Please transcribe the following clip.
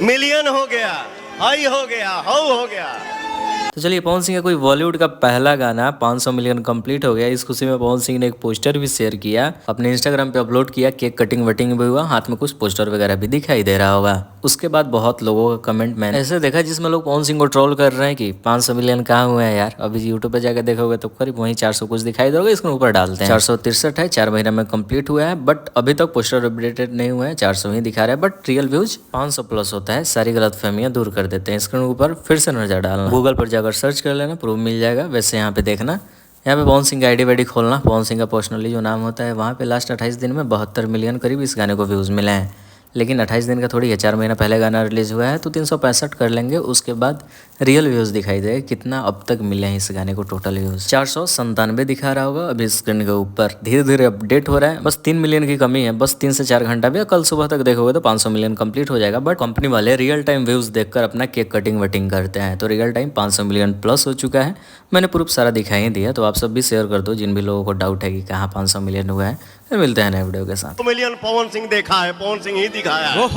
Million हो गया, high हो गया, हाउ हो गया। तो चलिए, पवन सिंह का कोई बॉलीवुड का पहला गाना 500 मिलियन कंप्लीट हो गया। इस खुशी में पवन सिंह ने एक पोस्टर भी शेयर किया, अपने इंस्टाग्राम पे अपलोड किया। केक कटिंग वटिंग भी हुआ, हाथ में कुछ पोस्टर वगैरह भी दिखाई दे रहा होगा। उसके बाद बहुत लोगों का कमेंट मैंने ऐसे देखा जिसमें लोग पवन सिंह को ट्रोल कर रहे हैं कि 500 मिलियन कहाँ हुए हैं यार। अभी यूट्यूब पे जाकर देखोगे तो करीब वहीं 400 कुछ दिखाई दोगे, इसके ऊपर डालते हैं 463 है, 4 महीना में कंप्लीट हुआ है। बट अभी तक पोस्टर अपडेटेड नहीं हुआ है, 400 ही दिखा रहा है। बट रियल व्यूज 500 प्लस होता है। सारी गलतफहमियां दूर कर देते हैं। स्क्रीन ऊपर फिर से नजर डालना, गूगल पर जाकर सर्च कर लेना, प्रूफ मिल जाएगा। वैसे यहाँ पे देखना, यहाँ पे पवन सिंह का आईडी वाईडी खोलना, पवन सिंह का पर्सनली जो नाम होता है वहाँ पे लास्ट 28 दिन में 72 मिलियन करीब इस गाने को व्यूज़ मिले हैं। लेकिन 28 दिन का थोड़ी है, 4 महीना पहले गाना रिलीज हुआ है तो 365 कर लेंगे। उसके बाद रियल व्यूज़ दिखाई दे कितना अब तक मिले हैं इस गाने को। टोटल व्यूज़ 497 दिखा रहा होगा अभी स्क्रीन के ऊपर। धीरे धीरे अपडेट हो रहा है, बस 3 मिलियन की कमी है। बस 3 से 4 घंटा भी, कल सुबह तक देखोगे तो 500 मिलियन कंप्लीट हो जाएगा। बट कंपनी वाले रियल टाइम व्यूज़ देखकर अपना केक कटिंग वटिंग करते हैं, तो रियल टाइम 500 मिलियन प्लस हो चुका है। मैंने प्रूफ सारा दिखाई दिया, तो आप सब भी शेयर कर दो जिन भी लोगों को डाउट है कि कहाँ 500 मिलियन हुआ है। फिर मिलते हैं नए वीडियो के साथ। मिलियन पवन सिंह देखा है, पवन सिंह ही दिखाया है।